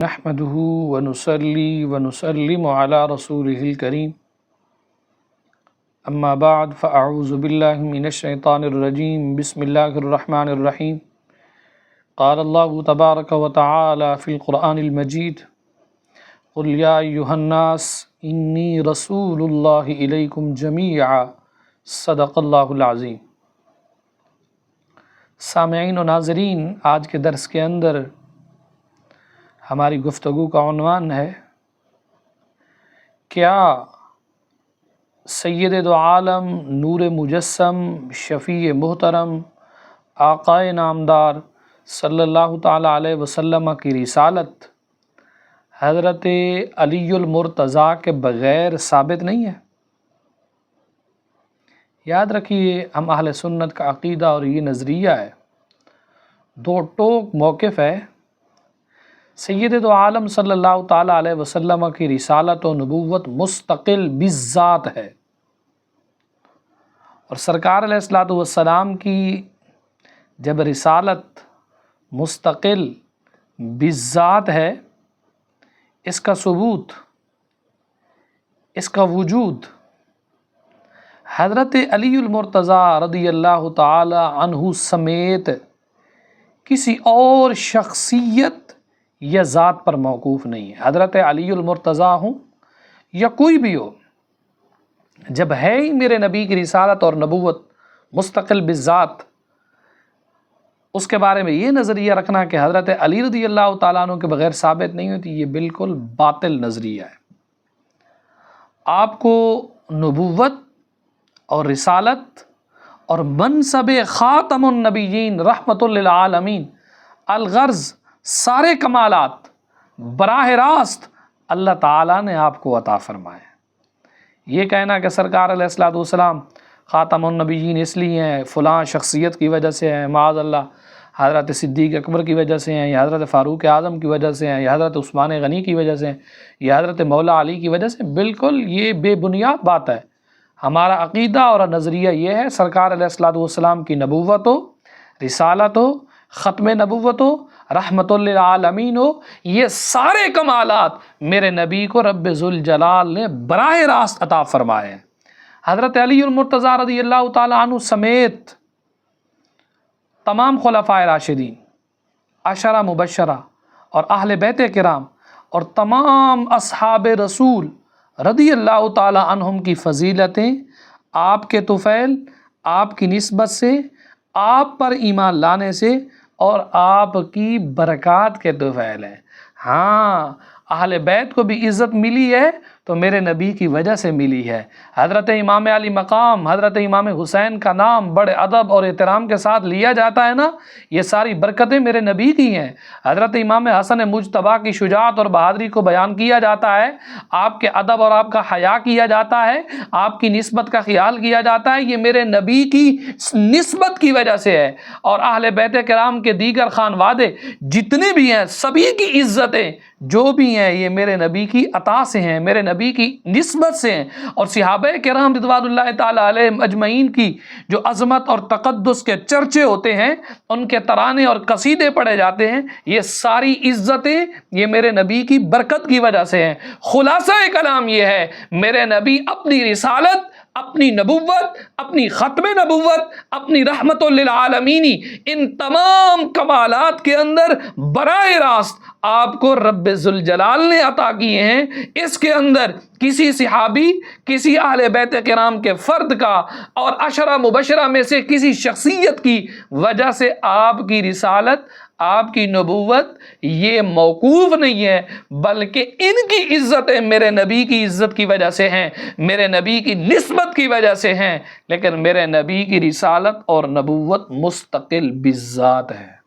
نحمده ونصلي ونسلم على رسوله الكريم اما بعد فاعوذ بالله من الشيطان الرجيم بسم الله الرحمن الرحيم قال الله تبارك وتعالى في القرآن المجيد قل يا أيها الناس إني رسول الله إليكم جميعا صدق اللہ العظیم۔ سامعین و ناظرین، آج کے درس کے اندر ہماری گفتگو کا عنوان ہے کیا سید دو عالم نور مجسم شفیع محترم آقائے نامدار صلی اللہ تعالیٰ علیہ وسلم کی رسالت حضرت علی المرتضیٰ کے بغیر ثابت نہیں ہے؟ یاد رکھیے، ہم اہل سنت کا عقیدہ اور یہ نظریہ ہے، دو ٹوک موقف ہے۔ سید دو عالم صلی اللہ تعالیٰ علیہ وسلم کی رسالت و نبوت مستقل بالذات ہے، اور سرکار علیہ الصلوۃ والسلام کی جب رسالت مستقل بالذات ہے، اس کا ثبوت، اس کا وجود حضرت علی المرتضیٰ رضی اللہ تعالی عنہ سمیت کسی اور شخصیت یا ذات پر موقوف نہیں ہے۔ حضرت علی المرتضیٰ ہوں یا کوئی بھی ہو، جب ہے ہی میرے نبی کی رسالت اور نبوت مستقل بالذات، اس کے بارے میں یہ نظریہ رکھنا کہ حضرت علی رضی اللہ تعالیٰ عنہ کے بغیر ثابت نہیں ہوتی، یہ بالکل باطل نظریہ ہے۔ آپ کو نبوت اور رسالت اور منصب خاتم النبیین رحمت للعالمین الغرض سارے کمالات براہ راست اللہ تعالیٰ نے آپ کو عطا فرمائے۔ یہ کہنا کہ سرکار علیہ الصلوۃ والسلام خاتم النبیین اس لیے ہیں، فلاں شخصیت کی وجہ سے ہیں، معاذ اللہ حضرت صدیق اکبر کی وجہ سے ہیں، یا حضرت فاروق اعظم کی وجہ سے ہیں، یا حضرت عثمان غنی کی وجہ سے ہیں، یا حضرت مولا علی کی وجہ سے، بالکل یہ بے بنیاد بات ہے۔ ہمارا عقیدہ اور نظریہ یہ ہے، سرکار علیہ الصلوۃ والسلام کی نبوت ہو، رسالت ہو، ختم نبوت ہو، رحمت للعالمین ہو، یہ سارے کمالات میرے نبی کو رب ذوالجلال نے براہ راست عطا فرمائے ہیں۔ حضرت علی المرتضیٰ رضی اللہ تعالیٰ عنہ سمیت تمام خلفائے راشدین، عشرہ مبشرہ اور اہل بیت کرام اور تمام اصحاب رسول رضی اللہ تعالیٰ عنہم کی فضیلتیں آپ کے طفیل، آپ کی نسبت سے، آپ پر ایمان لانے سے اور آپ کی برکات کے طفیل ہیں۔ ہاں، اہل بیت کو بھی عزت ملی ہے تو میرے نبی کی وجہ سے ملی ہے۔ حضرت امام علی مقام، حضرت امام حسین کا نام بڑے ادب اور احترام کے ساتھ لیا جاتا ہے نا، یہ ساری برکتیں میرے نبی کی ہیں۔ حضرت امام حسن مجتبیٰ کی شجاعت اور بہادری کو بیان کیا جاتا ہے، آپ کے ادب اور آپ کا حیا کیا جاتا ہے، آپ کی نسبت کا خیال کیا جاتا ہے، یہ میرے نبی کی نسبت کی وجہ سے ہے۔ اور اہل بیت کرام کے دیگر خانوادے جتنے بھی ہیں، سبھی کی عزتیں جو بھی ہیں یہ میرے نبی کی عطا سے ہیں، میرے نبی کی نسبت سے ہیں۔ اور صحابہ کرام رضوان اللہ تعالیٰ علیہم اجمعین کی جو عظمت اور تقدس کے چرچے ہوتے ہیں، ان کے ترانے اور قصیدے پڑھے جاتے ہیں، یہ ساری عزتیں یہ میرے نبی کی برکت کی وجہ سے ہیں۔ خلاصہ کلام یہ ہے، میرے نبی اپنی رسالت، اپنی نبوت، اپنی ختم نبوت، اپنی رحمت للعالمینی، ان تمام کمالات کے اندر براہ راست آپ کو رب ذوالجلال نے عطا کیے ہیں۔ اس کے اندر کسی صحابی، کسی اہل بیت کرام کے فرد کا اور عشرہ مبشرہ میں سے کسی شخصیت کی وجہ سے آپ کی رسالت، آپ کی نبوت یہ موقوف نہیں ہے، بلکہ ان کی عزتیں میرے نبی کی عزت کی وجہ سے ہیں، میرے نبی کی نسبت کی وجہ سے ہیں، لیکن میرے نبی کی رسالت اور نبوت مستقل بالذات ہے۔